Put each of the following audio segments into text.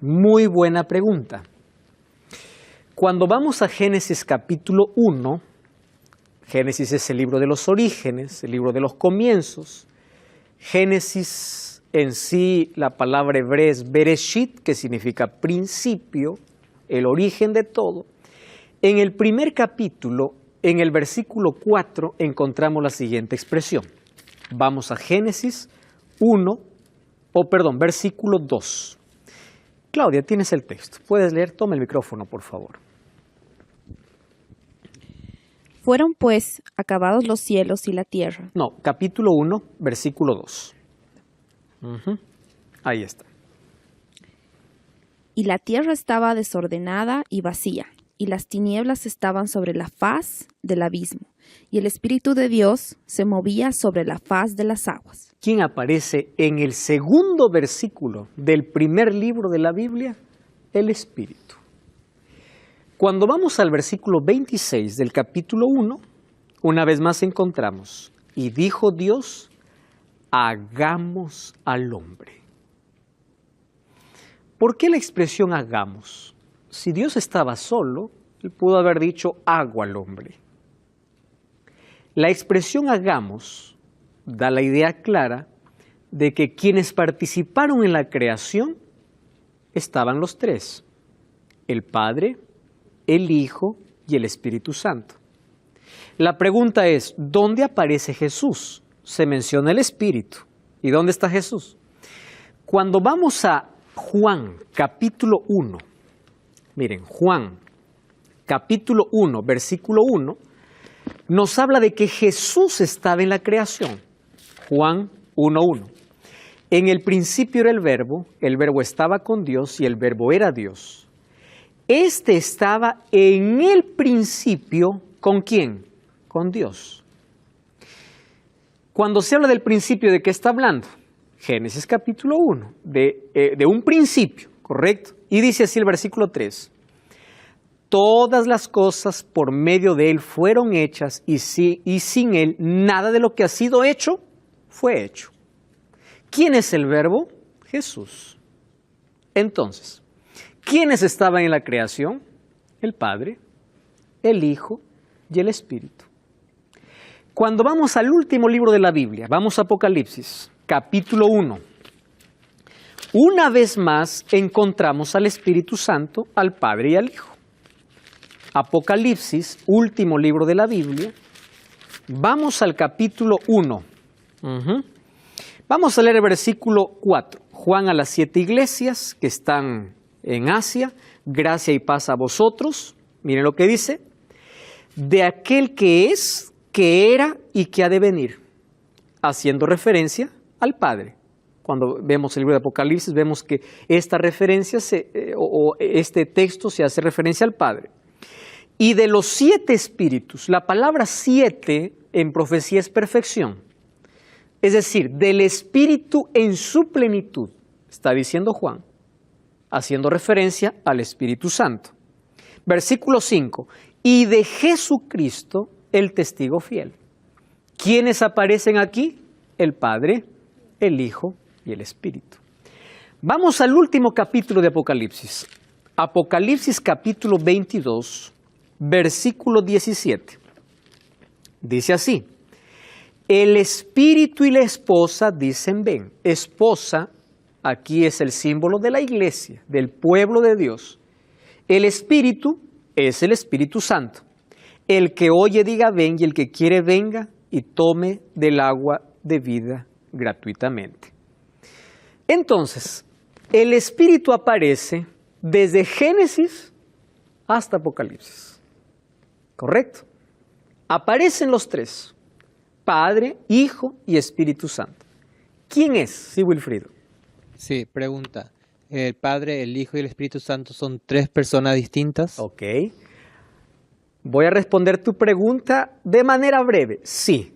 Muy buena pregunta. Cuando vamos a Génesis capítulo 1, Génesis es el libro de los orígenes, el libro de los comienzos. Génesis en sí, la palabra hebrea es Bereshit, que significa principio, el origen de todo. En el primer capítulo, en el versículo 4, encontramos la siguiente expresión. Vamos a Génesis 1, versículo 2. Claudia, tienes el texto. ¿Puedes leer? Toma el micrófono, por favor. Fueron pues acabados los cielos y la tierra. No, capítulo 1, versículo 2. Ahí está. Y la tierra estaba desordenada y vacía, y las tinieblas estaban sobre la faz del abismo, y el Espíritu de Dios se movía sobre la faz de las aguas. ¿Quién aparece en el segundo versículo del primer libro de la Biblia? El Espíritu. Cuando vamos al versículo 26 del capítulo 1, una vez más encontramos, y dijo Dios, hagamos al hombre. ¿Por qué la expresión hagamos? Si Dios estaba solo, Él pudo haber dicho hago al hombre. La expresión hagamos da la idea clara de que quienes participaron en la creación estaban los tres, el Padre, el Hijo y el Espíritu Santo. La pregunta es, ¿dónde aparece Jesús? Se menciona el Espíritu. ¿Y dónde está Jesús? Cuando vamos a Juan, capítulo 1, miren, Juan, capítulo 1, versículo 1, nos habla de que Jesús estaba en la creación. Juan 1:1. En el principio era el verbo estaba con Dios y el verbo era Dios. Este estaba en el principio, ¿con quién? Con Dios. Cuando se habla del principio, ¿de qué está hablando? Génesis capítulo 1, de un principio, ¿correcto? Y dice así el versículo 3. Todas las cosas por medio de Él fueron hechas y sin Él nada de lo que ha sido hecho fue hecho. ¿Quién es el verbo? Jesús. Entonces, ¿quiénes estaban en la creación? El Padre, el Hijo y el Espíritu. Cuando vamos al último libro de la Biblia, vamos a Apocalipsis, capítulo 1. Una vez más encontramos al Espíritu Santo, al Padre y al Hijo. Apocalipsis, último libro de la Biblia. Vamos al capítulo 1. Vamos a leer el versículo 4. Juan a las 7 iglesias que están en Asia, gracia y paz a vosotros. Miren lo que dice. De aquel que es, que era y que ha de venir. Haciendo referencia al Padre. Cuando vemos el libro de Apocalipsis, vemos que esta referencia, este texto se hace referencia al Padre. Y de los 7 espíritus, la palabra 7 en profecía es perfección. Es decir, del Espíritu en su plenitud, está diciendo Juan, haciendo referencia al Espíritu Santo. Versículo 5, y de Jesucristo el testigo fiel. ¿Quiénes aparecen aquí? El Padre, el Hijo y el Espíritu. Vamos al último capítulo de Apocalipsis. Apocalipsis capítulo 22, versículo 17. Dice así. El espíritu y la esposa dicen ven. Esposa, aquí es el símbolo de la iglesia, del pueblo de Dios. El espíritu es el Espíritu Santo. El que oye diga ven y el que quiere venga y tome del agua de vida gratuitamente. Entonces, el espíritu aparece desde Génesis hasta Apocalipsis. ¿Correcto? Aparecen los tres. Padre, Hijo y Espíritu Santo. ¿Quién es? Sí, Wilfrido. Sí, pregunta. ¿El Padre, el Hijo y el Espíritu Santo son 3 personas distintas? Ok. Voy a responder tu pregunta de manera breve. Sí,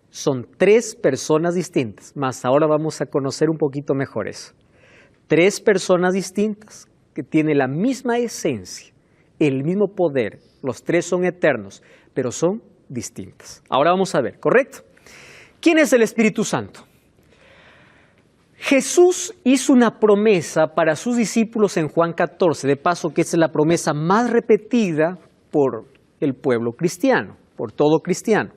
son 3 personas distintas, mas ahora vamos a conocer un poquito mejor eso. 3 personas distintas que tienen la misma esencia, el mismo poder. Los 3 son eternos, pero son distintas. Ahora vamos a ver, ¿correcto? ¿Quién es el Espíritu Santo? Jesús hizo una promesa para sus discípulos en Juan 14, de paso que esa es la promesa más repetida por el pueblo cristiano, por todo cristiano.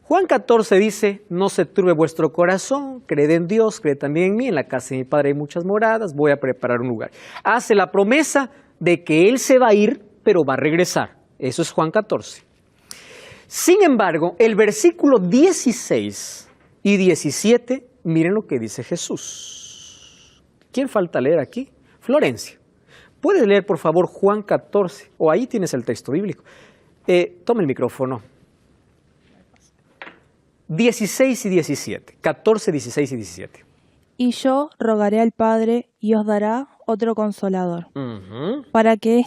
Juan 14 dice, no se turbe vuestro corazón, creed en Dios, creed también en mí, en la casa de mi Padre hay muchas moradas, voy a preparar un lugar. Hace la promesa de que Él se va a ir, pero va a regresar. Eso es Juan 14. Sin embargo, el versículo 16 y 17, miren lo que dice Jesús. ¿Quién falta leer aquí? Florencia. ¿Puedes leer, por favor, Juan 14? O ahí tienes el texto bíblico. Toma el micrófono. 16 y 17. 14, 16 y 17. Y yo rogaré al Padre y os dará otro consolador, para que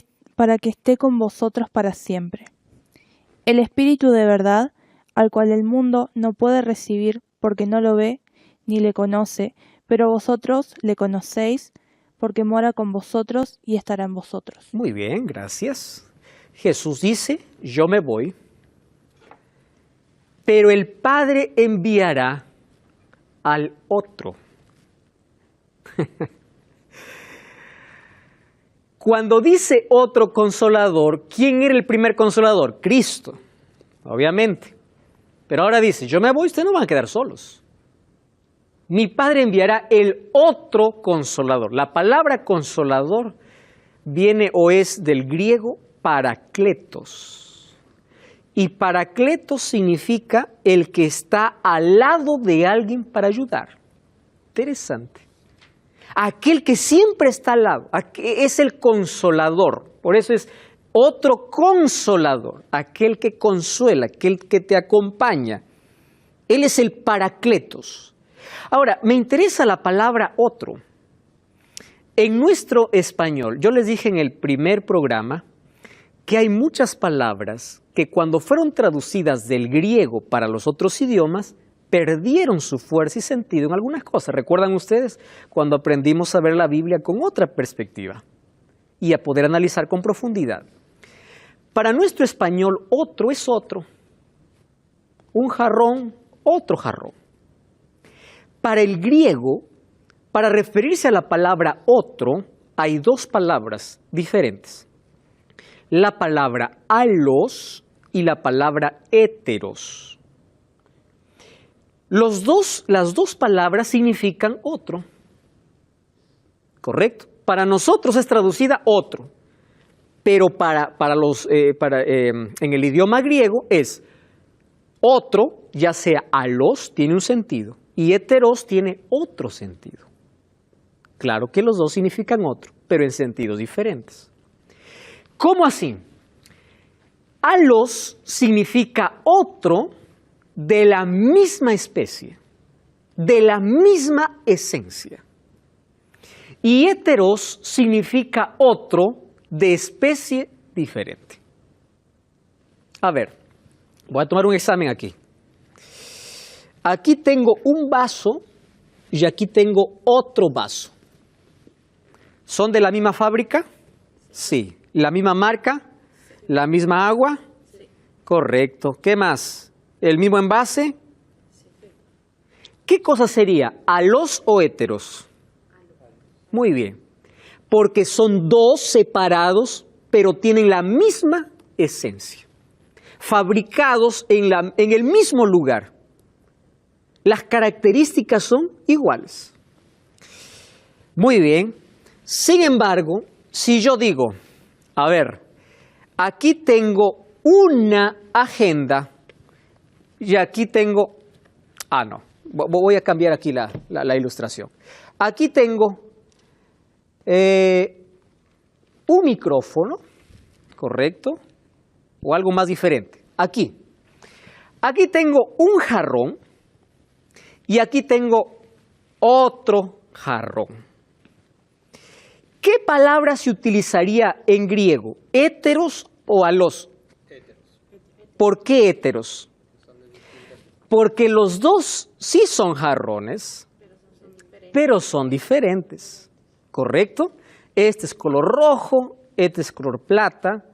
esté con vosotros para siempre. El Espíritu de verdad, al cual el mundo no puede recibir porque no lo ve ni le conoce, pero vosotros le conocéis porque mora con vosotros y estará en vosotros. Muy bien, gracias. Jesús dice, yo me voy, pero el Padre enviará al otro. Cuando dice otro consolador, ¿quién era el primer consolador? Cristo, obviamente. Pero ahora dice, yo me voy, ustedes no van a quedar solos. Mi Padre enviará el otro consolador. La palabra consolador viene o es del griego parakletos. Y parakletos significa el que está al lado de alguien para ayudar. Interesante. Aquel que siempre está al lado, es el consolador. Por eso es otro consolador, aquel que consuela, aquel que te acompaña. Él es el parakletos. Ahora, me interesa la palabra otro. En nuestro español, yo les dije en el primer programa que hay muchas palabras que cuando fueron traducidas del griego para los otros idiomas, perdieron su fuerza y sentido en algunas cosas. ¿Recuerdan ustedes cuando aprendimos a ver la Biblia con otra perspectiva y a poder analizar con profundidad? Para nuestro español, otro es otro. Un jarrón, otro jarrón. Para el griego, para referirse a la palabra otro, hay dos palabras diferentes. La palabra alos y la palabra héteros. Las dos palabras significan otro. ¿Correcto? Para nosotros es traducida otro. Pero en el idioma griego es otro, ya sea alos, tiene un sentido, y heteros tiene otro sentido. Claro que los dos significan otro, pero en sentidos diferentes. ¿Cómo así? Alos significa otro de la misma especie, de la misma esencia. Y heteros significa otro de especie diferente. A ver, voy a tomar un examen aquí. Aquí tengo un vaso y aquí tengo otro vaso. ¿Son de la misma fábrica? Sí. ¿La misma marca? ¿La misma agua? Sí. Correcto. ¿Qué más? ¿El mismo envase? Sí. ¿Qué cosa sería? ¿Alos o héteros? Muy bien. Porque son dos separados, pero tienen la misma esencia. Fabricados en el mismo lugar. Las características son iguales. Muy bien. Sin embargo, si yo digo, a ver, aquí tengo una agenda y aquí tengo, no, voy a cambiar aquí la ilustración. Aquí tengo un micrófono, ¿correcto? O algo más diferente. Aquí tengo un jarrón y aquí tengo otro jarrón. ¿Qué palabra se utilizaría en griego? ¿Héteros o alos? Héteros. ¿Por qué héteros? Porque los dos sí son jarrones, pero son diferentes. ¿Correcto? Este es color rojo, este es color plata,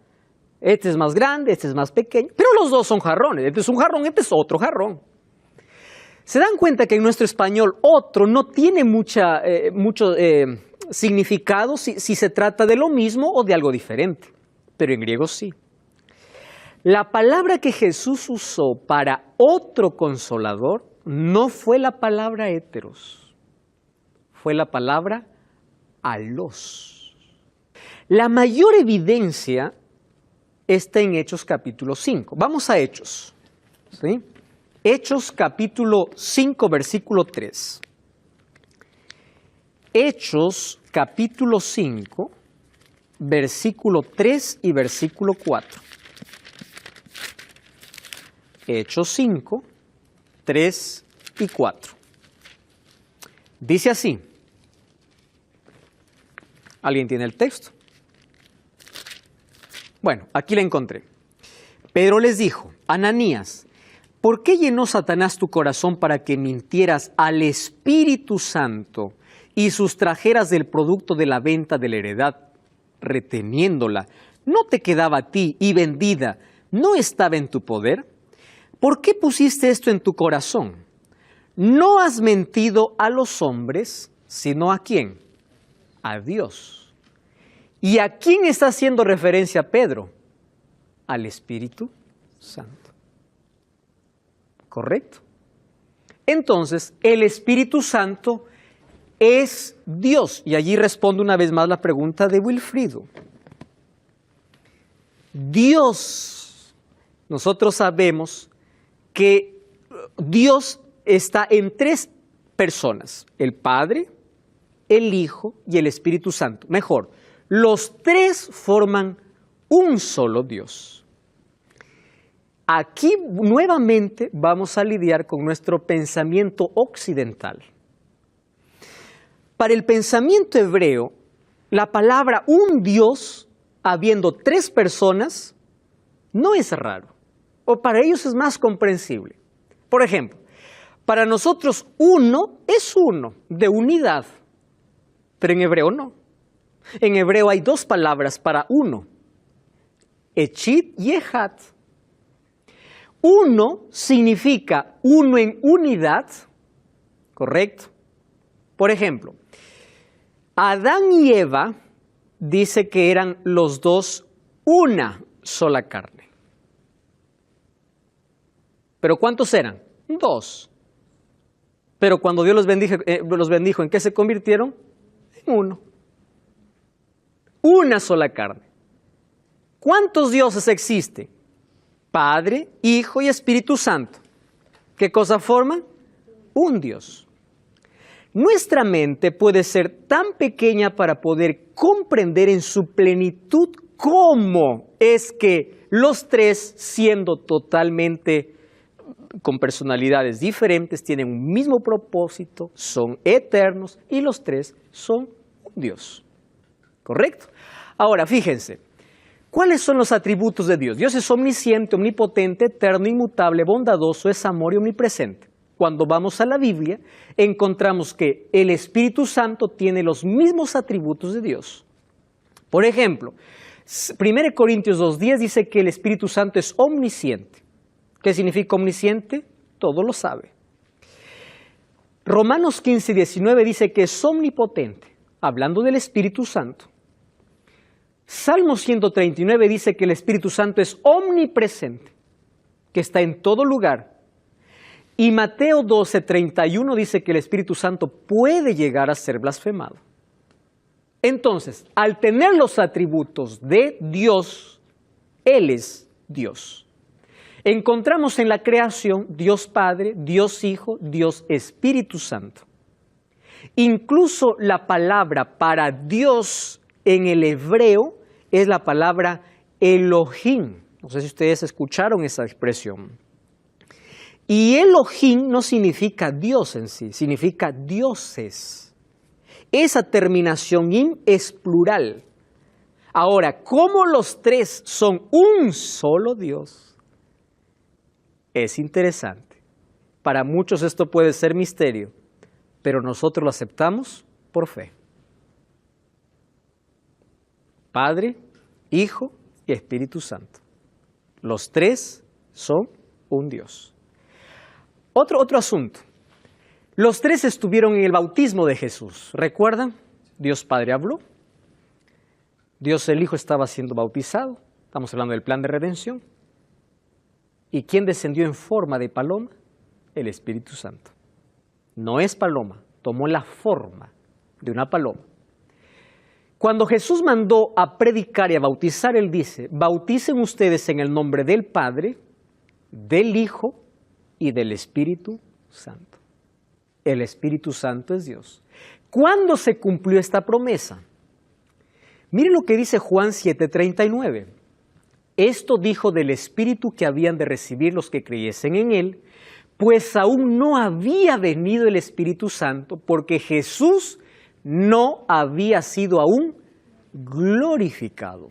este es más grande, este es más pequeño, pero los dos son jarrones. Este es un jarrón, este es otro jarrón. ¿Se dan cuenta que en nuestro español otro no tiene mucho significado si se trata de lo mismo o de algo diferente? Pero en griego sí. La palabra que Jesús usó para otro consolador no fue la palabra heteros, fue la palabra alos. La mayor evidencia está en Hechos capítulo 5. Vamos a Hechos, ¿sí? Hechos capítulo 5, versículo 3. Hechos capítulo 5, versículo 3 y versículo 4. Hechos 5, 3 y 4. Dice así. ¿Alguien tiene el texto? Bueno, aquí la encontré. Pedro les dijo, Ananías, ¿por qué llenó Satanás tu corazón para que mintieras al Espíritu Santo y sustrajeras del producto de la venta de la heredad, reteniéndola? ¿No te quedaba a ti y vendida no estaba en tu poder? ¿Por qué pusiste esto en tu corazón? No has mentido a los hombres, sino ¿a quién? A Dios. ¿Y a quién está haciendo referencia Pedro? Al Espíritu Santo. ¿Correcto? Entonces, el Espíritu Santo es Dios. Y allí responde una vez más la pregunta de Wilfrido. Dios, nosotros sabemos que Dios está en tres personas, el Padre, el Hijo y el Espíritu Santo. Mejor, los tres forman un solo Dios. Aquí nuevamente vamos a lidiar con nuestro pensamiento occidental. Para el pensamiento hebreo, la palabra un Dios, habiendo tres personas, no es raro. O para ellos es más comprensible. Por ejemplo, para nosotros uno es uno, de unidad. Pero en hebreo no. En hebreo hay dos palabras para uno. Echid y ejad. Uno significa uno en unidad, ¿correcto? Por ejemplo, Adán y Eva dice que eran los dos una sola carne. ¿Pero cuántos eran? Dos. Pero cuando Dios los bendijo, ¿en qué se convirtieron? En uno. Una sola carne. ¿Cuántos dioses existen? Padre, Hijo y Espíritu Santo. ¿Qué cosa forman? Un Dios. Nuestra mente puede ser tan pequeña para poder comprender en su plenitud cómo es que los tres, siendo totalmente con personalidades diferentes, tienen un mismo propósito, son eternos y los tres son un Dios. ¿Correcto? Ahora, fíjense, ¿cuáles son los atributos de Dios? Dios es omnisciente, omnipotente, eterno, inmutable, bondadoso, es amor y omnipresente. Cuando vamos a la Biblia, encontramos que el Espíritu Santo tiene los mismos atributos de Dios. Por ejemplo, 1 Corintios 2:10 dice que el Espíritu Santo es omnisciente. ¿Qué significa omnisciente? Todo lo sabe. Romanos 15:19 dice que es omnipotente, hablando del Espíritu Santo. Salmo 139 dice que el Espíritu Santo es omnipresente, que está en todo lugar. Y Mateo 12:31 dice que el Espíritu Santo puede llegar a ser blasfemado. Entonces, al tener los atributos de Dios, Él es Dios. Encontramos en la creación Dios Padre, Dios Hijo, Dios Espíritu Santo. Incluso la palabra para Dios en el hebreo es la palabra Elohim. No sé si ustedes escucharon esa expresión. Y Elohim no significa Dios en sí, significa dioses. Esa terminación im es plural. Ahora, ¿cómo los tres son un solo Dios? Es interesante. Para muchos esto puede ser misterio, pero nosotros lo aceptamos por fe. Padre, Hijo y Espíritu Santo. Los tres son un Dios. Otro asunto. Los tres estuvieron en el bautismo de Jesús. ¿Recuerdan? Dios Padre habló. Dios el Hijo estaba siendo bautizado. Estamos hablando del plan de redención. ¿Y quién descendió en forma de paloma? El Espíritu Santo. No es paloma, tomó la forma de una paloma. Cuando Jesús mandó a predicar y a bautizar, Él dice, bauticen ustedes en el nombre del Padre, del Hijo y del Espíritu Santo. El Espíritu Santo es Dios. ¿Cuándo se cumplió esta promesa? Miren lo que dice Juan 7:39. Esto dijo del Espíritu que habían de recibir los que creyesen en Él, pues aún no había venido el Espíritu Santo, porque Jesús no había sido aún glorificado.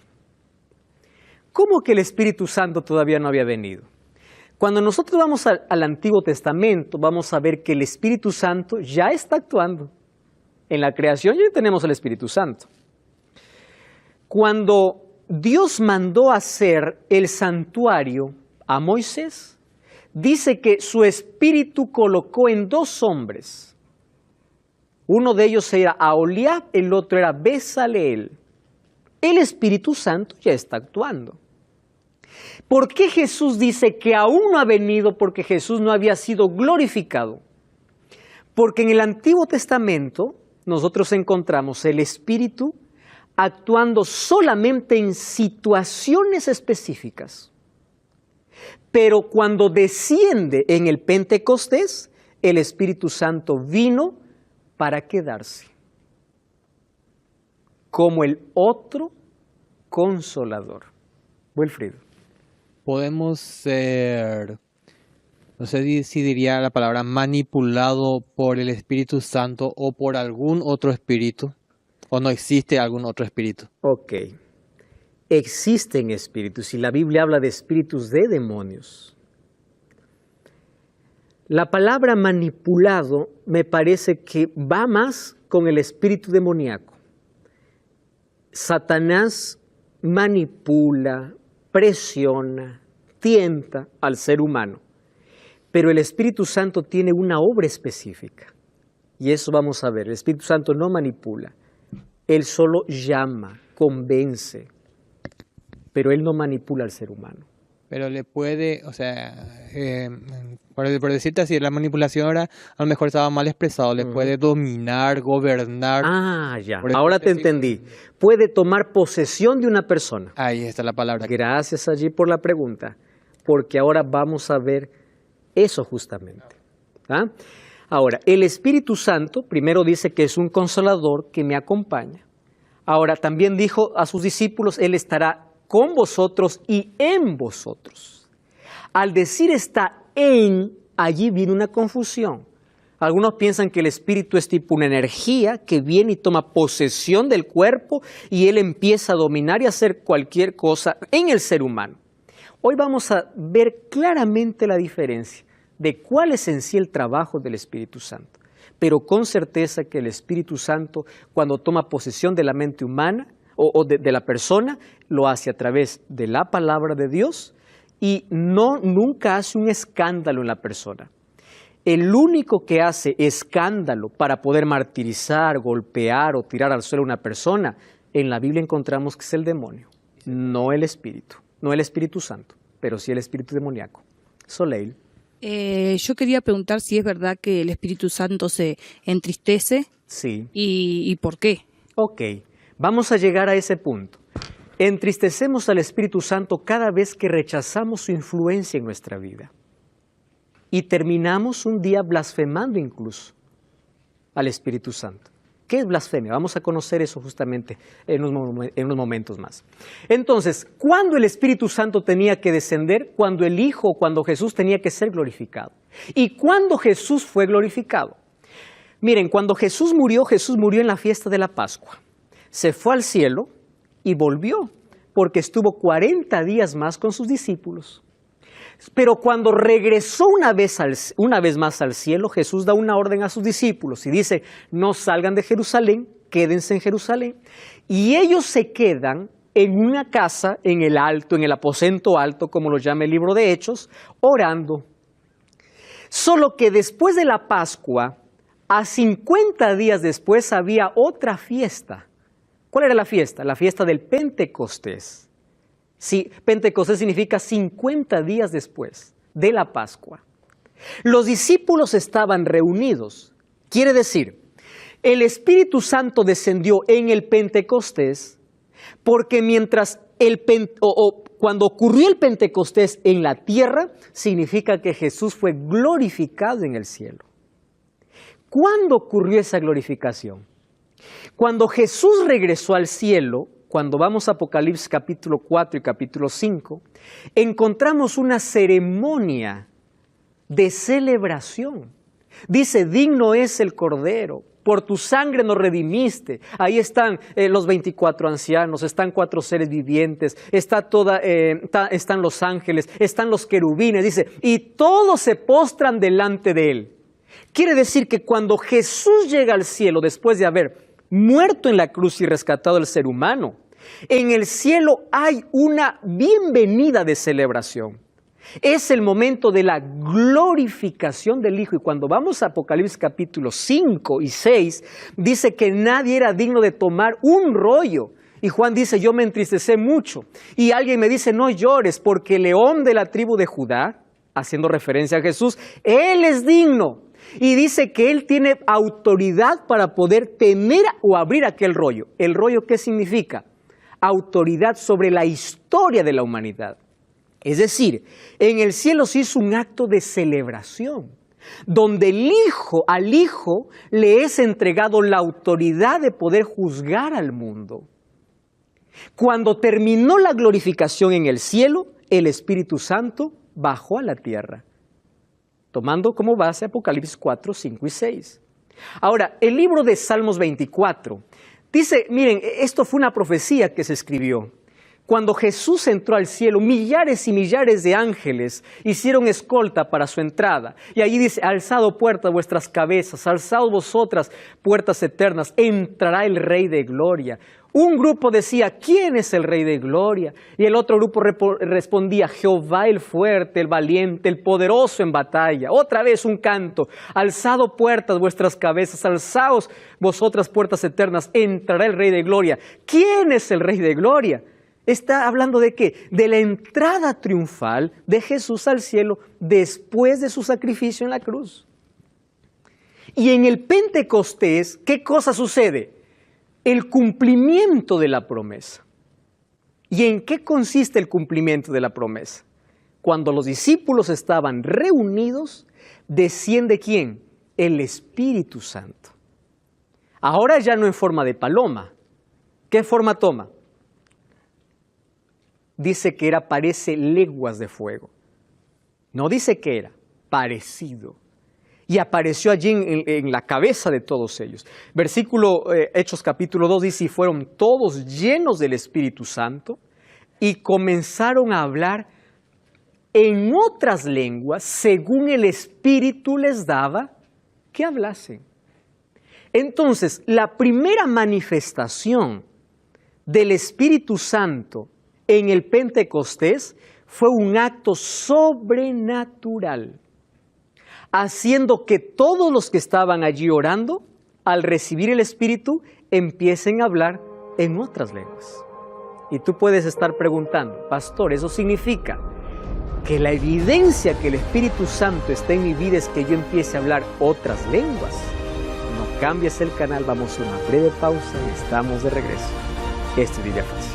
¿Cómo que el Espíritu Santo todavía no había venido? Cuando nosotros vamos al Antiguo Testamento, vamos a ver que el Espíritu Santo ya está actuando. En la creación ya tenemos el Espíritu Santo. Cuando Dios mandó hacer el santuario a Moisés, dice que su espíritu colocó en 2 hombres. Uno de ellos era Aholiab, el otro era Bezaleel. El Espíritu Santo ya está actuando. ¿Por qué Jesús dice que aún no ha venido? Porque Jesús no había sido glorificado. Porque en el Antiguo Testamento nosotros encontramos el Espíritu actuando solamente en situaciones específicas. Pero cuando desciende en el Pentecostés, el Espíritu Santo vino para quedarse como el otro consolador. Wilfrido. Podemos ser, no sé si diría la palabra, manipulado por el Espíritu Santo o por algún otro espíritu, o no existe algún otro espíritu. Ok. Existen espíritus y la Biblia habla de espíritus de demonios. La palabra manipulado me parece que va más con el espíritu demoníaco. Satanás manipula, presiona, tienta al ser humano, pero el Espíritu Santo tiene una obra específica y eso vamos a ver. El Espíritu Santo no manipula, Él solo llama, convence, pero Él no manipula al ser humano. Pero le puede, o sea, por decirte así, la manipulación ahora a lo mejor estaba mal expresado, le puede dominar, gobernar. Ah, ya, ahora te entendí. Puede tomar posesión de una persona. Ahí está la palabra. Gracias allí por la pregunta, porque ahora vamos a ver eso justamente. ¿Ah? Ahora, el Espíritu Santo primero dice que es un consolador que me acompaña. Ahora, también dijo a sus discípulos, Él estará con vosotros y en vosotros. Al decir está en, allí viene una confusión. Algunos piensan que el Espíritu es tipo una energía que viene y toma posesión del cuerpo y Él empieza a dominar y a hacer cualquier cosa en el ser humano. Hoy vamos a ver claramente la diferencia de cuál es en sí el trabajo del Espíritu Santo. Pero con certeza que el Espíritu Santo, cuando toma posesión de la mente humana, o de la persona, lo hace a través de la palabra de Dios y nunca hace un escándalo en la persona. El único que hace escándalo para poder martirizar, golpear o tirar al suelo a una persona, en la Biblia encontramos que es el demonio, no el Espíritu, no el Espíritu Santo, pero sí el espíritu demoníaco. Soleil. Yo quería preguntar si es verdad que el Espíritu Santo se entristece. Sí. ¿Y por qué? Ok. Vamos a llegar a ese punto. Entristecemos al Espíritu Santo cada vez que rechazamos su influencia en nuestra vida. Y terminamos un día blasfemando incluso al Espíritu Santo. ¿Qué es blasfemia? Vamos a conocer eso justamente en unos momentos más. Entonces, ¿cuándo el Espíritu Santo tenía que descender? Cuando el Hijo, cuando Jesús tenía que ser glorificado. ¿Y cuándo Jesús fue glorificado? Miren, cuando Jesús murió en la fiesta de la Pascua. Se fue al cielo y volvió, porque estuvo 40 días más con sus discípulos. Pero cuando regresó una vez más al cielo, Jesús da una orden a sus discípulos y dice, no salgan de Jerusalén, quédense en Jerusalén. Y ellos se quedan en una casa, en el aposento alto, como lo llama el libro de Hechos, orando. Solo que después de la Pascua, a 50 días después había otra fiesta. ¿Cuál era la fiesta? La fiesta del Pentecostés. Sí, Pentecostés significa 50 días después de la Pascua. Los discípulos estaban reunidos. Quiere decir, el Espíritu Santo descendió en el Pentecostés porque cuando ocurrió el Pentecostés en la tierra, significa que Jesús fue glorificado en el cielo. ¿Cuándo ocurrió esa glorificación? Cuando Jesús regresó al cielo, cuando vamos a Apocalipsis capítulo 4 y capítulo 5, encontramos una ceremonia de celebración. Dice, digno es el Cordero, por tu sangre nos redimiste. Ahí están los 24 ancianos, están 4 seres vivientes, están los ángeles, están los querubines, dice, y todos se postran delante de él. Quiere decir que cuando Jesús llega al cielo, después de haber muerto en la cruz y rescatado al ser humano, en el cielo hay una bienvenida de celebración. Es el momento de la glorificación del Hijo. Y cuando vamos a Apocalipsis capítulos 5 y 6, dice que nadie era digno de tomar un rollo. Y Juan dice, yo me entristecé mucho. Y alguien me dice, no llores, porque el león de la tribu de Judá, haciendo referencia a Jesús, él es digno. Y dice que él tiene autoridad para poder tener o abrir aquel rollo. ¿El rollo qué significa? Autoridad sobre la historia de la humanidad. Es decir, en el cielo se hizo un acto de celebración, donde al Hijo le es entregado la autoridad de poder juzgar al mundo. Cuando terminó la glorificación en el cielo, el Espíritu Santo bajó a la tierra, tomando como base Apocalipsis 4, 5 y 6. Ahora, el libro de Salmos 24 dice, miren, esto fue una profecía que se escribió. Cuando Jesús entró al cielo, millares y millares de ángeles hicieron escolta para su entrada. Y allí dice, alzado puertas vuestras cabezas, alzado vosotras puertas eternas, entrará el Rey de Gloria. Un grupo decía, ¿quién es el Rey de Gloria? Y el otro grupo respondía, Jehová el fuerte, el valiente, el poderoso en batalla. Otra vez un canto, alzado puertas vuestras cabezas, alzaos vosotras puertas eternas, entrará el Rey de Gloria. ¿Quién es el Rey de Gloria? Está hablando de qué? De la entrada triunfal de Jesús al cielo después de su sacrificio en la cruz. Y en el Pentecostés, ¿qué cosa sucede? El cumplimiento de la promesa. ¿Y en qué consiste el cumplimiento de la promesa? Cuando los discípulos estaban reunidos, desciende ¿quién? El Espíritu Santo. Ahora ya no en forma de paloma. ¿Qué forma toma? Dice que parece leguas de fuego. No dice que era, parecido. Y apareció allí en la cabeza de todos ellos. Versículo Hechos capítulo 2 dice, y fueron todos llenos del Espíritu Santo y comenzaron a hablar en otras lenguas según el Espíritu les daba que hablasen. Entonces, la primera manifestación del Espíritu Santo en el Pentecostés fue un acto sobrenatural, haciendo que todos los que estaban allí orando, al recibir el Espíritu, empiecen a hablar en otras lenguas. Y tú puedes estar preguntando, pastor, ¿eso significa que la evidencia que el Espíritu Santo está en mi vida es que yo empiece a hablar otras lenguas? No cambies el canal, vamos a una breve pausa y estamos de regreso. Esto es Biblia Fácil.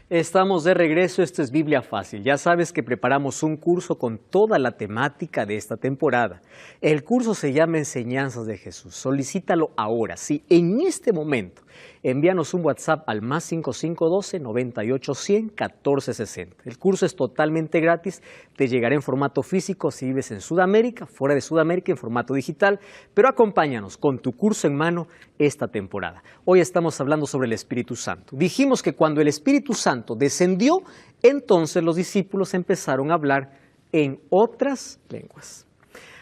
Estamos de regreso, esto es Biblia Fácil. Ya sabes que preparamos un curso con toda la temática de esta temporada. El curso se llama Enseñanzas de Jesús. Solicítalo ahora, sí, en este momento. Envíanos un WhatsApp al más 5512-98-100-1460. El curso es totalmente gratis, te llegará en formato físico si vives en Sudamérica, fuera de Sudamérica en formato digital, pero acompáñanos con tu curso en mano esta temporada. Hoy estamos hablando sobre el Espíritu Santo. Dijimos que cuando el Espíritu Santo descendió, entonces los discípulos empezaron a hablar en otras lenguas.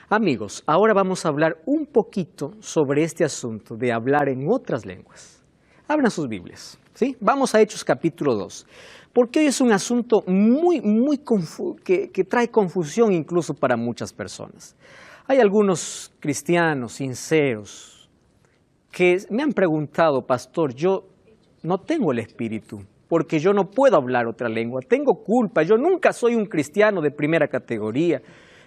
Amigos, ahora vamos a hablar un poquito sobre este asunto de hablar en otras lenguas. Abran sus Biblias, ¿sí? Vamos a Hechos capítulo 2, porque hoy es un asunto que trae confusión incluso para muchas personas. Hay algunos cristianos sinceros que me han preguntado, pastor, yo no tengo el Espíritu, porque yo no puedo hablar otra lengua, tengo culpa, yo nunca soy un cristiano de primera categoría.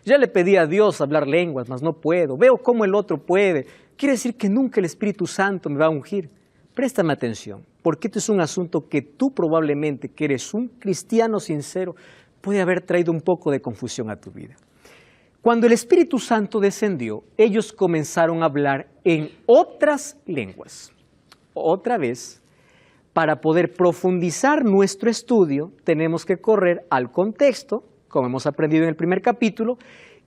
Ya le pedí a Dios hablar lenguas, mas no puedo. Veo cómo el otro puede. Quiere decir que nunca el Espíritu Santo me va a ungir. Préstame atención, porque este es un asunto que tú probablemente, que eres un cristiano sincero, puede haber traído un poco de confusión a tu vida. Cuando el Espíritu Santo descendió, ellos comenzaron a hablar en otras lenguas. Otra vez, para poder profundizar nuestro estudio, tenemos que correr al contexto, como hemos aprendido en el primer capítulo,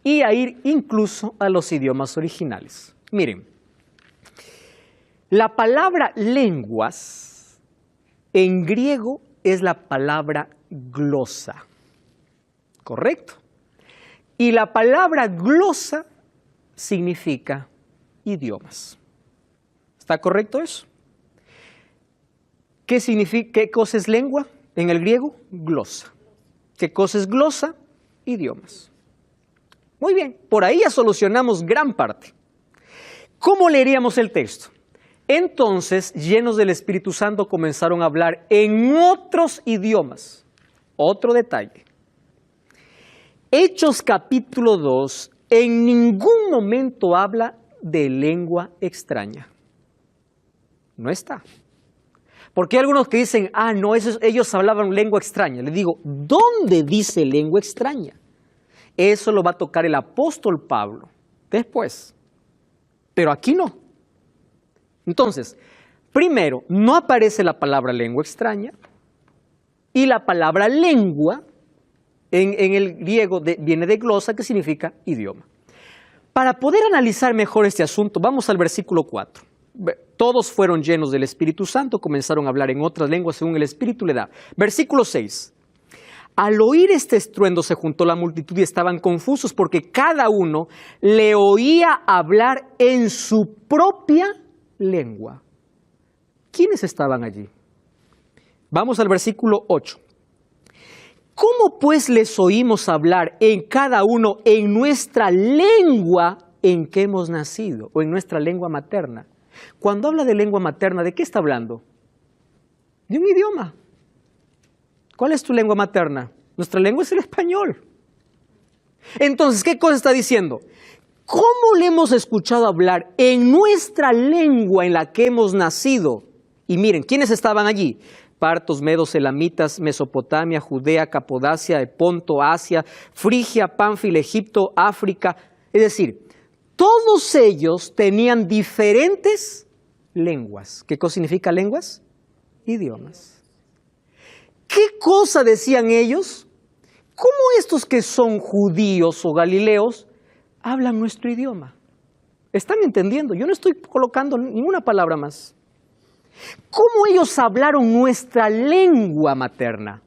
y a ir incluso a los idiomas originales. Miren, la palabra lenguas en griego es la palabra glosa, ¿correcto? Y la palabra glosa significa idiomas. ¿Está correcto eso? ¿Qué significa, qué cosa es lengua en el griego? Glosa. ¿Qué cosa es glosa? Idiomas. Muy bien, por ahí ya solucionamos gran parte. ¿Cómo leeríamos el texto? Entonces, llenos del Espíritu Santo, comenzaron a hablar en otros idiomas. Otro detalle. Hechos capítulo 2 en ningún momento habla de lengua extraña. No está. Porque hay algunos que dicen, no, ellos hablaban lengua extraña. Les digo, ¿dónde dice lengua extraña? Eso lo va a tocar el apóstol Pablo después. Pero aquí no. Entonces, primero, no aparece la palabra lengua extraña. Y la palabra lengua, en el griego, viene de glosa, que significa idioma. Para poder analizar mejor este asunto, vamos al versículo 4. Todos fueron llenos del Espíritu Santo, comenzaron a hablar en otras lenguas según el Espíritu le da. Versículo 6. Al oír este estruendo se juntó la multitud y estaban confusos porque cada uno le oía hablar en su propia lengua. ¿Quiénes estaban allí? Vamos al versículo 8. ¿Cómo pues les oímos hablar en cada uno en nuestra lengua en que hemos nacido o en nuestra lengua materna? Cuando habla de lengua materna, ¿de qué está hablando? De un idioma. ¿Cuál es tu lengua materna? Nuestra lengua es el español. Entonces, ¿qué cosa está diciendo? ¿Cómo le hemos escuchado hablar en nuestra lengua en la que hemos nacido? Y miren, ¿quiénes estaban allí? Partos, medos, elamitas, Mesopotamia, Judea, Capodacia, Ponto, Asia, Frigia, Pánfila, Egipto, África. Es decir, todos ellos tenían diferentes lenguas. ¿Qué cosa significa lenguas? Idiomas. ¿Qué cosa decían ellos? ¿Cómo estos que son judíos o galileos hablan nuestro idioma? ¿Están entendiendo? Yo no estoy colocando ninguna palabra más. ¿Cómo ellos hablaron nuestra lengua materna?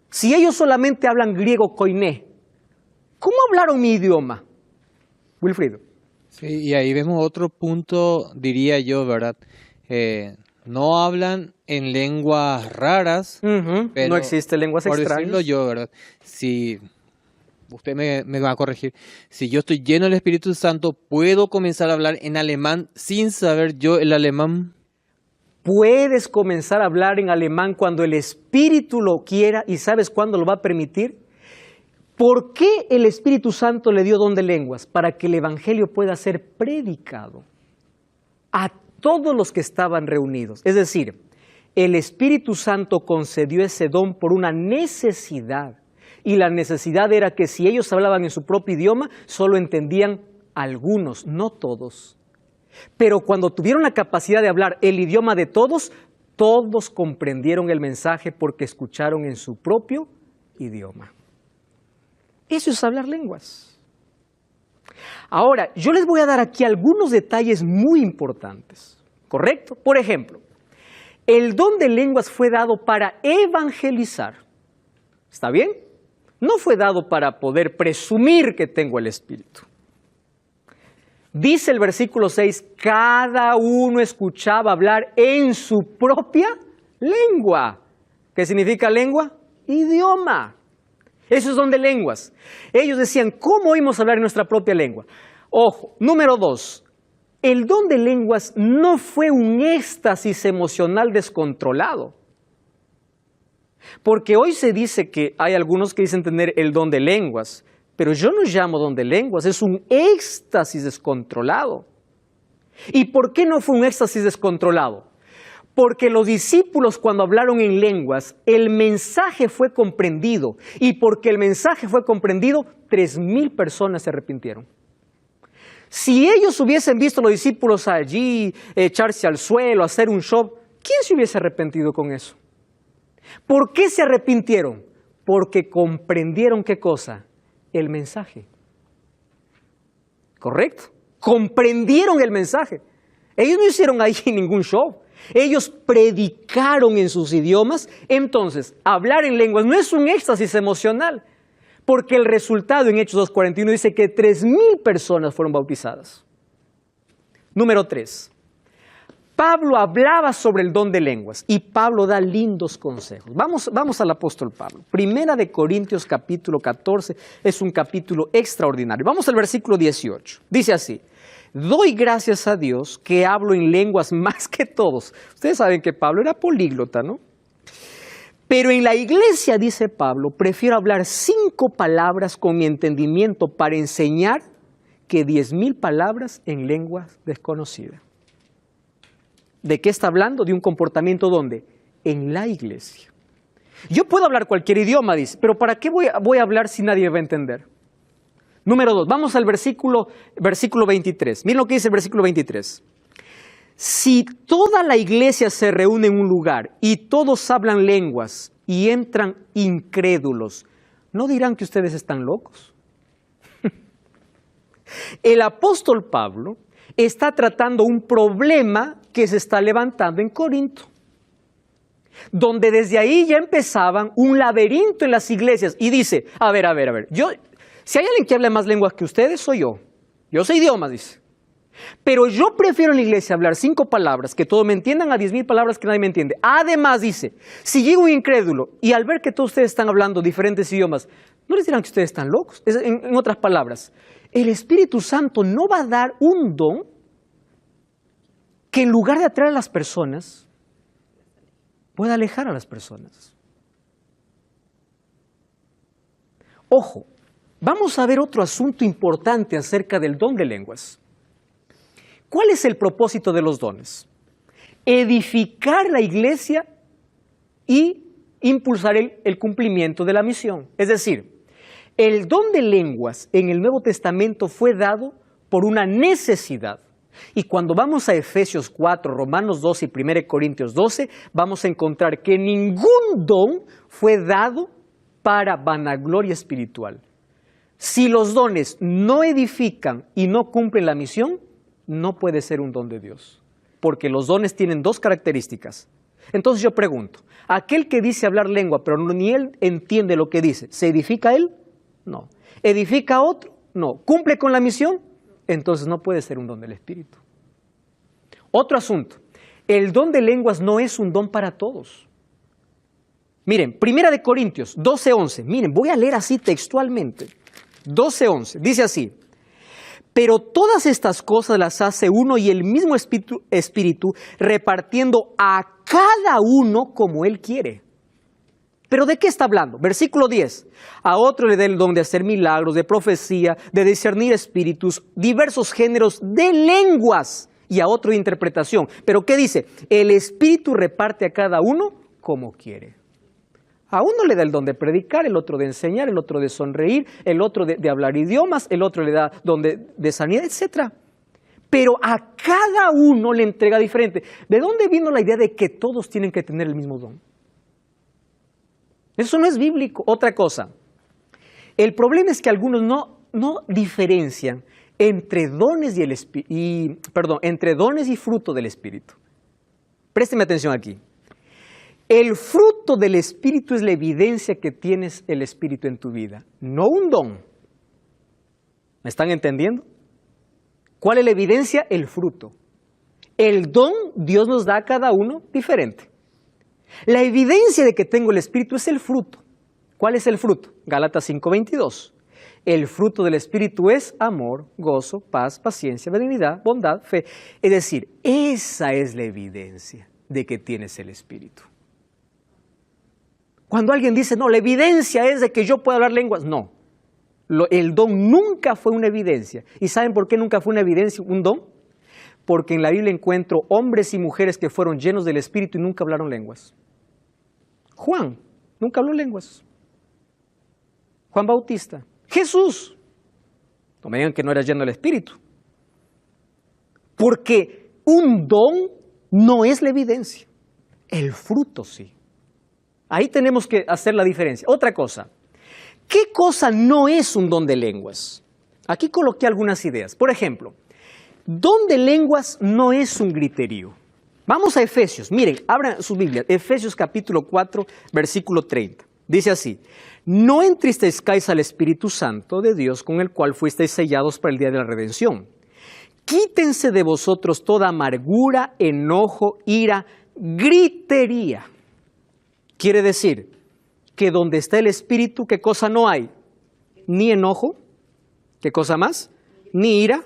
Si ellos solamente hablan griego koiné, ¿cómo hablaron mi idioma? Wilfrido. Sí, y ahí vemos otro punto, diría yo, ¿verdad? No hablan en lenguas raras, pero no existen lenguas por extrañas. decirlo yo, ¿verdad? Si usted me va a corregir, si yo estoy lleno del Espíritu Santo, ¿puedo comenzar a hablar en alemán sin saber yo el alemán? Puedes comenzar a hablar en alemán cuando el Espíritu lo quiera y ¿sabes cuándo lo va a permitir? ¿Por qué el Espíritu Santo le dio don de lenguas? Para que el Evangelio pueda ser predicado a todos los que estaban reunidos. Es decir, el Espíritu Santo concedió ese don por una necesidad. Y la necesidad era que si ellos hablaban en su propio idioma, solo entendían algunos, no todos. Pero cuando tuvieron la capacidad de hablar el idioma de todos, todos comprendieron el mensaje porque escucharon en su propio idioma. Eso es hablar lenguas. Ahora, yo les voy a dar aquí algunos detalles muy importantes, ¿correcto? Por ejemplo, el don de lenguas fue dado para evangelizar. ¿Está bien? no fue dado para poder presumir que tengo el Espíritu. Dice el versículo 6, cada uno escuchaba hablar en su propia lengua. ¿Qué significa lengua? Idioma. Eso es don de lenguas. Ellos decían, ¿cómo oímos hablar en nuestra propia lengua? Ojo, número 2, el don de lenguas no fue un éxtasis emocional descontrolado. Porque hoy se dice que hay algunos que dicen tener el don de lenguas, pero yo no llamo don de lenguas, es un éxtasis descontrolado. ¿Y por qué no fue un éxtasis descontrolado? Porque los discípulos cuando hablaron en lenguas, el mensaje fue comprendido. Y porque el mensaje fue comprendido, 3,000 personas se arrepintieron. Si ellos hubiesen visto a los discípulos allí, echarse al suelo, hacer un show, ¿quién se hubiese arrepentido con eso? ¿Por qué se arrepintieron? Porque comprendieron ¿qué cosa? El mensaje. ¿Correcto? Comprendieron el mensaje. Ellos no hicieron ahí ningún show. Ellos predicaron en sus idiomas. Entonces, hablar en lenguas no es un éxtasis emocional, porque el resultado en Hechos 2:41 dice que 3,000 personas fueron bautizadas. Número 3. Pablo hablaba sobre el don de lenguas y Pablo da lindos consejos. Vamos al apóstol Pablo. Primera de Corintios capítulo 14 es un capítulo extraordinario. Vamos al versículo 18. Dice así, doy gracias a Dios que hablo en lenguas más que todos. Ustedes saben que Pablo era políglota, ¿no? Pero en la iglesia, dice Pablo, prefiero hablar 5 palabras con mi entendimiento para enseñar que 10,000 palabras en lenguas desconocidas. ¿De qué está hablando? De un comportamiento ¿dónde? En la iglesia. Yo puedo hablar cualquier idioma, dice, pero ¿para qué voy a hablar si nadie va a entender? Número 2, vamos al versículo 23. Miren lo que dice el versículo 23. Si toda la iglesia se reúne en un lugar y todos hablan lenguas y entran incrédulos, ¿no dirán que ustedes están locos? El apóstol Pablo está tratando un problema que se está levantando en Corinto, donde desde ahí ya empezaban un laberinto en las iglesias. Y dice, a ver, si hay alguien que hable más lenguas que ustedes, soy yo. Yo sé idiomas, dice. Pero yo prefiero en la iglesia hablar 5 palabras que todos me entiendan a 10,000 palabras que nadie me entiende. Además, dice, si llega un incrédulo y al ver que todos ustedes están hablando diferentes idiomas, ¿no les dirán que ustedes están locos? En otras palabras, el Espíritu Santo no va a dar un don que en lugar de atraer a las personas, pueda alejar a las personas. Ojo, vamos a ver otro asunto importante acerca del don de lenguas. ¿Cuál es el propósito de los dones? Edificar la iglesia y impulsar el cumplimiento de la misión. Es decir, el don de lenguas en el Nuevo Testamento fue dado por una necesidad. Y cuando vamos a Efesios 4, Romanos 12 y 1 Corintios 12, vamos a encontrar que ningún don fue dado para vanagloria espiritual. Si los dones no edifican y no cumplen la misión, no puede ser un don de Dios, porque los dones tienen 2 características. Entonces yo pregunto, ¿aquel que dice hablar lengua, pero ni él entiende lo que dice, ¿se edifica él? No. ¿Edifica a otro? No. ¿Cumple con la misión? Entonces no puede ser un don del Espíritu. Otro asunto, el don de lenguas no es un don para todos. Miren, 1 Corintios 12:11, miren, voy a leer así textualmente. 12:11, dice así, pero todas estas cosas las hace uno y el mismo espíritu repartiendo a cada uno como él quiere. ¿Pero de qué está hablando? Versículo 10. A otro le da el don de hacer milagros, de profecía, de discernir espíritus, diversos géneros de lenguas y a otro de interpretación. ¿Pero qué dice? El espíritu reparte a cada uno como quiere. A uno le da el don de predicar, el otro de enseñar, el otro de sonreír, el otro de hablar idiomas, el otro le da don de sanidad, etc. Pero a cada uno le entrega diferente. ¿De dónde vino la idea de que todos tienen que tener el mismo don? Eso no es bíblico. Otra cosa, el problema es que algunos no diferencian entre dones entre dones y fruto del Espíritu. Présteme atención aquí. El fruto del Espíritu es la evidencia que tienes el Espíritu en tu vida, no un don. ¿Me están entendiendo? ¿Cuál es la evidencia? El fruto. El don Dios nos da a cada uno diferente. La evidencia de que tengo el Espíritu es el fruto. ¿Cuál es el fruto? Gálatas 5:22. El fruto del Espíritu es amor, gozo, paz, paciencia, benignidad, bondad, fe. Es decir, esa es la evidencia de que tienes el Espíritu. Cuando alguien dice, no, la evidencia es de que yo puedo hablar lenguas, no. El don nunca fue una evidencia. ¿Y saben por qué nunca fue una evidencia, un don? Porque en la Biblia encuentro hombres y mujeres que fueron llenos del Espíritu y nunca hablaron lenguas. Juan nunca habló lenguas. Juan Bautista. Jesús. No me digan que no era lleno del Espíritu. Porque un don no es la evidencia. El fruto sí. Ahí tenemos que hacer la diferencia. Otra cosa. ¿Qué cosa no es un don de lenguas? Aquí coloqué algunas ideas. Por ejemplo, don de lenguas no es un griterío. Vamos a Efesios. Miren, abran sus Biblias. Efesios capítulo 4, versículo 30. Dice así: no entristezcáis al Espíritu Santo de Dios, con el cual fuisteis sellados para el día de la redención. Quítense de vosotros toda amargura, enojo, ira, gritería. Quiere decir que donde está el Espíritu, ¿qué cosa no hay? Ni enojo, ¿qué cosa más? Ni ira,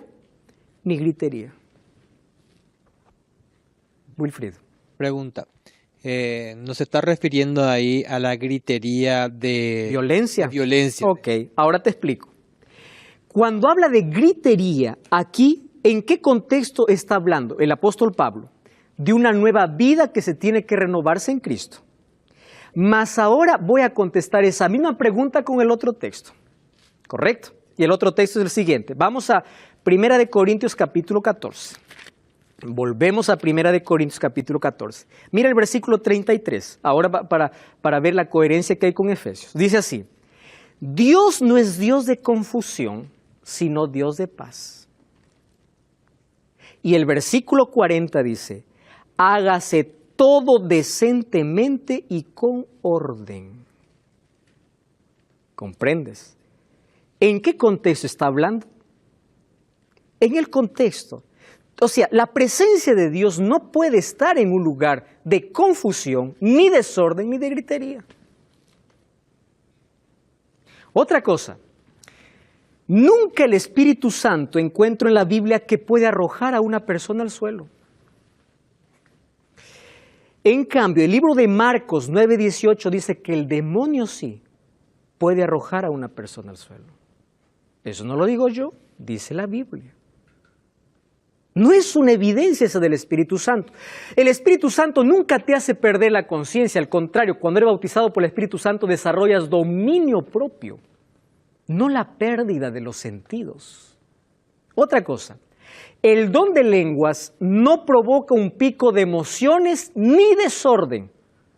ni gritería. Wilfried. Pregunta. ¿No se está refiriendo ahí a la gritería de ¿Violencia? Violencia. Ok, ahora te explico. Cuando habla de gritería, aquí, ¿en qué contexto está hablando el apóstol Pablo? De una nueva vida que se tiene que renovarse en Cristo. Mas ahora voy a contestar esa misma pregunta con el otro texto. ¿Correcto? Y el otro texto es el siguiente. Vamos a 1 Corintios capítulo 14. Volvemos a 1 Corintios capítulo 14. Mira el versículo 33, ahora para ver la coherencia que hay con Efesios. Dice así: Dios no es Dios de confusión, sino Dios de paz. Y el versículo 40 dice: hágase todo decentemente y con orden. ¿Comprendes? ¿En qué contexto está hablando? En el contexto. O sea, la presencia de Dios no puede estar en un lugar de confusión, ni desorden, ni de gritería. Otra cosa, nunca el Espíritu Santo encuentro en la Biblia que puede arrojar a una persona al suelo. En cambio, el libro de Marcos 9:18 dice que el demonio sí puede arrojar a una persona al suelo. Eso no lo digo yo, dice la Biblia. No es una evidencia esa del Espíritu Santo. El Espíritu Santo nunca te hace perder la conciencia. Al contrario, cuando eres bautizado por el Espíritu Santo desarrollas dominio propio, no la pérdida de los sentidos. Otra cosa, el don de lenguas no provoca un pico de emociones ni desorden.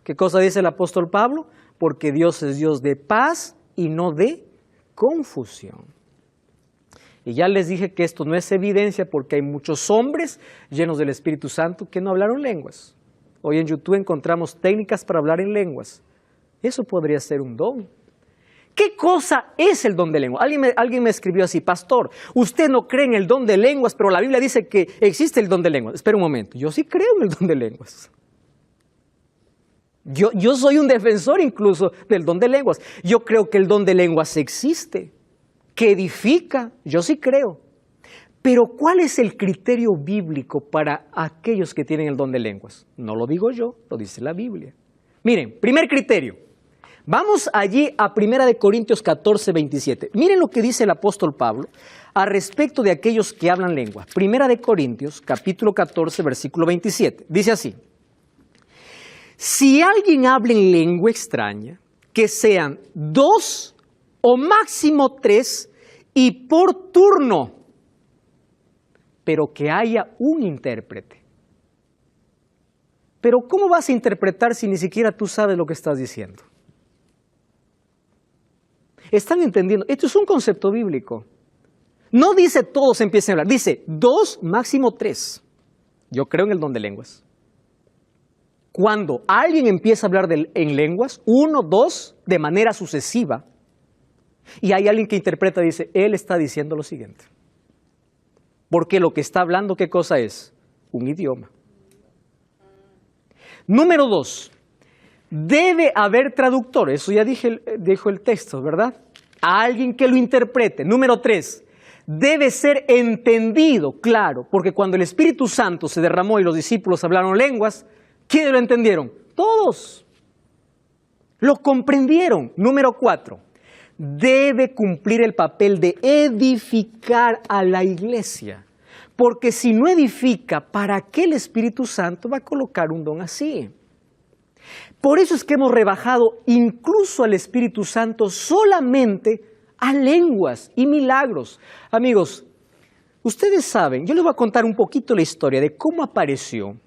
¿Qué cosa dice el apóstol Pablo? Porque Dios es Dios de paz y no de confusión. Y ya les dije que esto no es evidencia porque hay muchos hombres llenos del Espíritu Santo que no hablaron lenguas. Hoy en YouTube encontramos técnicas para hablar en lenguas. Eso podría ser un don. ¿Qué cosa es el don de lenguas? Alguien me escribió así: pastor, usted no cree en el don de lenguas, pero la Biblia dice que existe el don de lenguas. Espera un momento, yo sí creo en el don de lenguas. Yo soy un defensor incluso del don de lenguas. Yo creo que el don de lenguas existe, que edifica, yo sí creo. Pero ¿cuál es el criterio bíblico para aquellos que tienen el don de lenguas? No lo digo yo, lo dice la Biblia. Miren, primer criterio. Vamos allí a 1 Corintios 14, 27. Miren lo que dice el apóstol Pablo a respecto de aquellos que hablan lengua. 1 Corintios capítulo 14, versículo 27. Dice así: si alguien habla en lengua extraña, que sean 2 o máximo 3 y por turno, pero que haya un intérprete. Pero ¿cómo vas a interpretar si ni siquiera tú sabes lo que estás diciendo? ¿Están entendiendo? Esto es un concepto bíblico. No dice todos empiecen a hablar, dice 2, máximo 3. Yo creo en el don de lenguas. Cuando alguien empieza a hablar en lenguas, 1, 2, de manera sucesiva, y hay alguien que interpreta y dice, él está diciendo lo siguiente. Porque lo que está hablando, ¿qué cosa es? Un idioma. Número 2, debe haber traductor. Eso ya dijo el texto, ¿verdad? A alguien que lo interprete. Número 3, debe ser entendido, claro, porque cuando el Espíritu Santo se derramó y los discípulos hablaron lenguas, ¿quiénes lo entendieron? Todos. Lo comprendieron. Número 4, debe cumplir el papel de edificar a la iglesia. Porque si no edifica, ¿para qué el Espíritu Santo va a colocar un don así? Por eso es que hemos rebajado incluso al Espíritu Santo solamente a lenguas y milagros. Amigos, ustedes saben, yo les voy a contar un poquito la historia de cómo apareció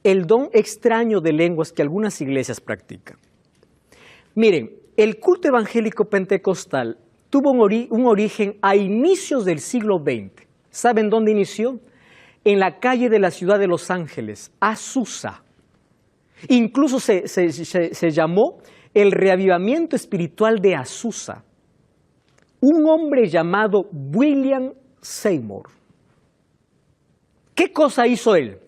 el don extraño de lenguas que algunas iglesias practican. Miren, el culto evangélico pentecostal tuvo un origen a inicios del siglo XX. ¿Saben dónde inició? En la calle de la ciudad de Los Ángeles, Azusa. Incluso se llamó el reavivamiento espiritual de Azusa. Un hombre llamado William Seymour. ¿Qué cosa hizo él?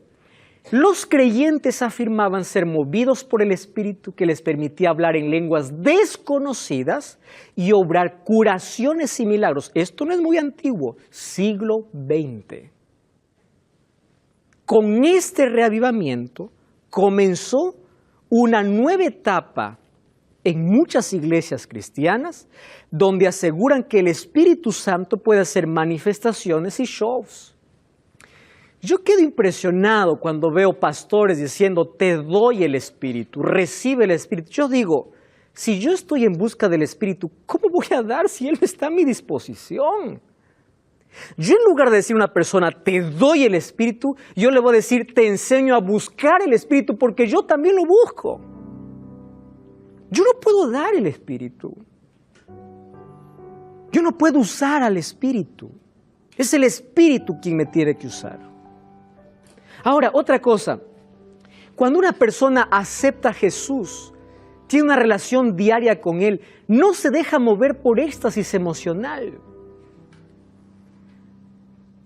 Los creyentes afirmaban ser movidos por el Espíritu que les permitía hablar en lenguas desconocidas y obrar curaciones y milagros. Esto no es muy antiguo, siglo XX. Con este reavivamiento comenzó una nueva etapa en muchas iglesias cristianas donde aseguran que el Espíritu Santo puede hacer manifestaciones y shows. Yo quedo impresionado cuando veo pastores diciendo, te doy el Espíritu, recibe el Espíritu. Yo digo, si yo estoy en busca del Espíritu, ¿cómo voy a dar si Él está a mi disposición? Yo en lugar de decir a una persona, te doy el Espíritu, yo le voy a decir, te enseño a buscar el Espíritu porque yo también lo busco. Yo no puedo dar el Espíritu. Yo no puedo usar al Espíritu. Es el Espíritu quien me tiene que usar. Ahora, otra cosa, cuando una persona acepta a Jesús, tiene una relación diaria con Él, no se deja mover por éxtasis emocional.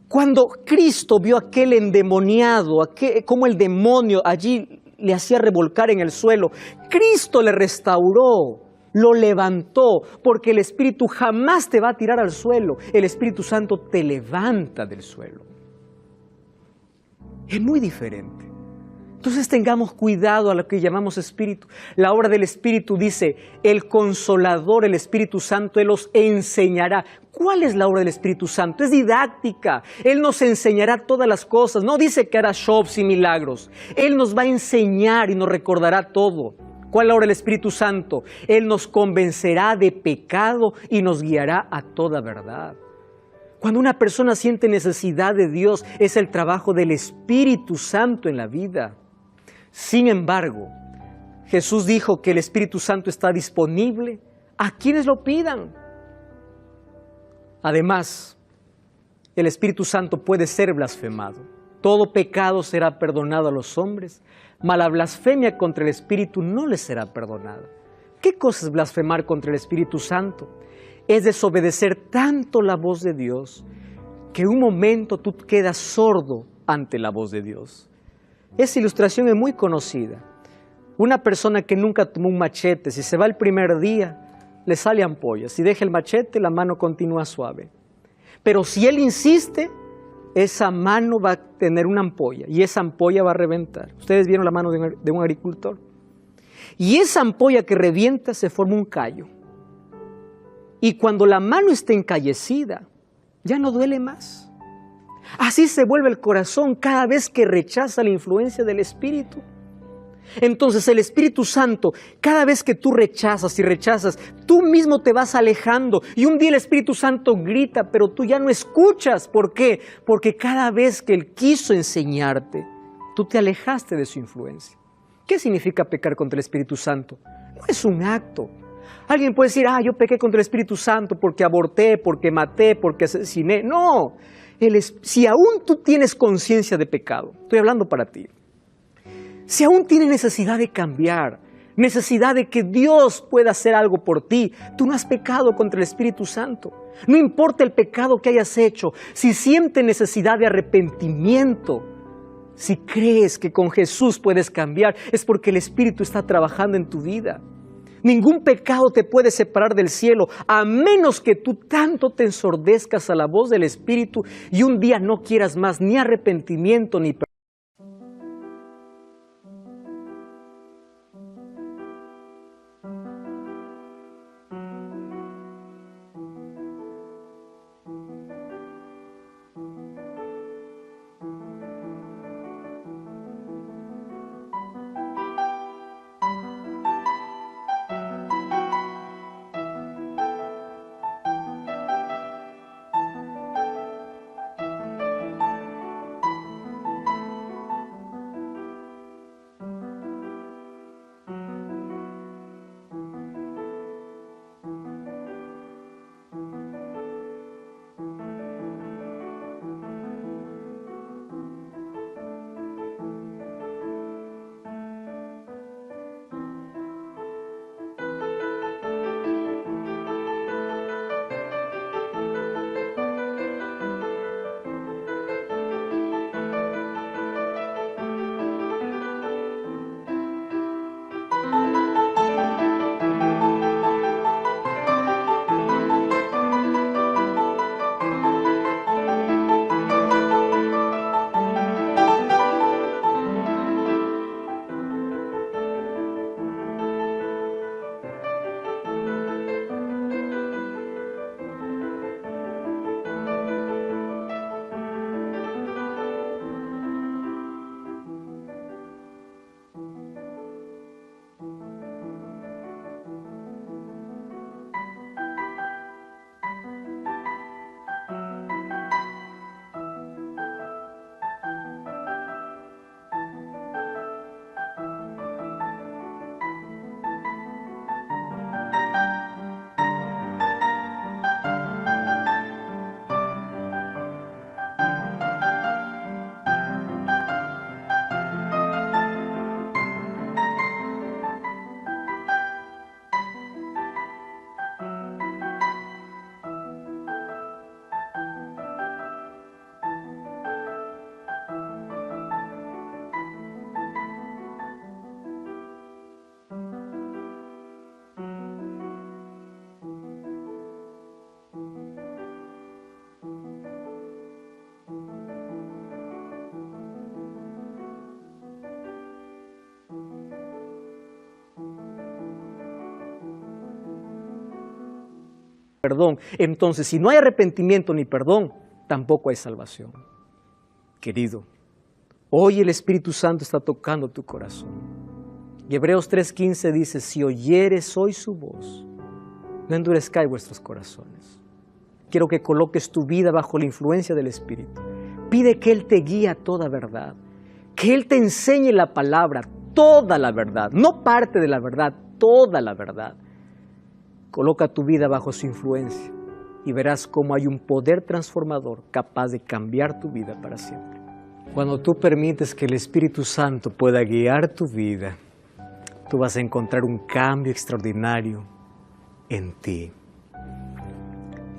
Cuando Cristo vio a aquel endemoniado, como el demonio allí le hacía revolcar en el suelo, Cristo le restauró, lo levantó, porque el Espíritu jamás te va a tirar al suelo, el Espíritu Santo te levanta del suelo. Es muy diferente. Entonces tengamos cuidado a lo que llamamos Espíritu. La obra del Espíritu dice, el Consolador, el Espíritu Santo, Él los enseñará. ¿Cuál es la obra del Espíritu Santo? Es didáctica. Él nos enseñará todas las cosas. No dice que hará shows y milagros. Él nos va a enseñar y nos recordará todo. ¿Cuál es la obra del Espíritu Santo? Él nos convencerá de pecado y nos guiará a toda verdad. Cuando una persona siente necesidad de Dios, es el trabajo del Espíritu Santo en la vida. Sin embargo, Jesús dijo que el Espíritu Santo está disponible a quienes lo pidan. Además, el Espíritu Santo puede ser blasfemado. Todo pecado será perdonado a los hombres, mas la blasfemia contra el Espíritu no les será perdonada. ¿Qué cosa es blasfemar contra el Espíritu Santo? Es desobedecer tanto la voz de Dios que un momento tú quedas sordo ante la voz de Dios. Esa ilustración es muy conocida. Una persona que nunca tomó un machete, si se va el primer día, le sale ampolla. Si deja el machete, la mano continúa suave. Pero si él insiste, esa mano va a tener una ampolla y esa ampolla va a reventar. Ustedes vieron la mano de un agricultor. Y esa ampolla que revienta se forma un callo. Y cuando la mano está encallecida, ya no duele más. Así se vuelve el corazón cada vez que rechaza la influencia del Espíritu. Entonces el Espíritu Santo, cada vez que tú rechazas y rechazas, tú mismo te vas alejando. Y un día el Espíritu Santo grita, pero tú ya no escuchas. ¿Por qué? Porque cada vez que Él quiso enseñarte, tú te alejaste de su influencia. ¿Qué significa pecar contra el Espíritu Santo? No es un acto. Alguien puede decir, yo pequé contra el Espíritu Santo porque aborté, porque maté, porque asesiné. No, si aún tú tienes conciencia de pecado, estoy hablando para ti. Si aún tienes necesidad de cambiar, necesidad de que Dios pueda hacer algo por ti, tú no has pecado contra el Espíritu Santo. No importa el pecado que hayas hecho, si sientes necesidad de arrepentimiento, si crees que con Jesús puedes cambiar, es porque el Espíritu está trabajando en tu vida. Ningún pecado te puede separar del cielo, a menos que tú tanto te ensordezcas a la voz del Espíritu y un día no quieras más ni arrepentimiento ni perdón. Perdón. Entonces, si no hay arrepentimiento ni perdón, tampoco hay salvación. Querido, hoy el Espíritu Santo está tocando tu corazón. Y Hebreos 3:15 dice, si oyeres hoy su voz, no endurezcáis vuestros corazones. Quiero que coloques tu vida bajo la influencia del Espíritu. Pide que Él te guíe a toda verdad, que Él te enseñe la palabra, toda la verdad, no parte de la verdad, toda la verdad. Coloca tu vida bajo su influencia y verás cómo hay un poder transformador capaz de cambiar tu vida para siempre. Cuando tú permites que el Espíritu Santo pueda guiar tu vida, tú vas a encontrar un cambio extraordinario en ti.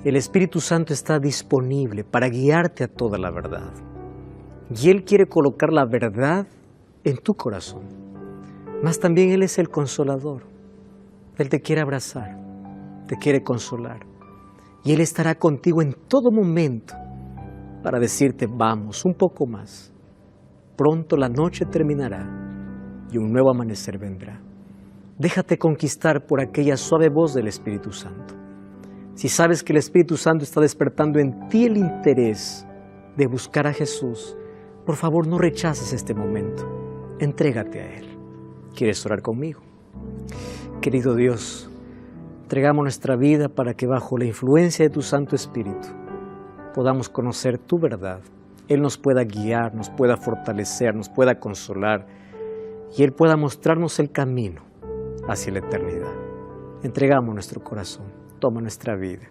El Espíritu Santo está disponible para guiarte a toda la verdad. Y Él quiere colocar la verdad en tu corazón. Mas también Él es el consolador. Él te quiere abrazar, te quiere consolar. Y Él estará contigo en todo momento para decirte, vamos, un poco más. Pronto la noche terminará y un nuevo amanecer vendrá. Déjate conquistar por aquella suave voz del Espíritu Santo. Si sabes que el Espíritu Santo está despertando en ti el interés de buscar a Jesús, por favor no rechaces este momento. Entrégate a Él. ¿Quieres orar conmigo? Querido Dios, entregamos nuestra vida para que bajo la influencia de tu Santo Espíritu podamos conocer tu verdad. Él nos pueda guiar, nos pueda fortalecer, nos pueda consolar y Él pueda mostrarnos el camino hacia la eternidad. Entregamos nuestro corazón, toma nuestra vida.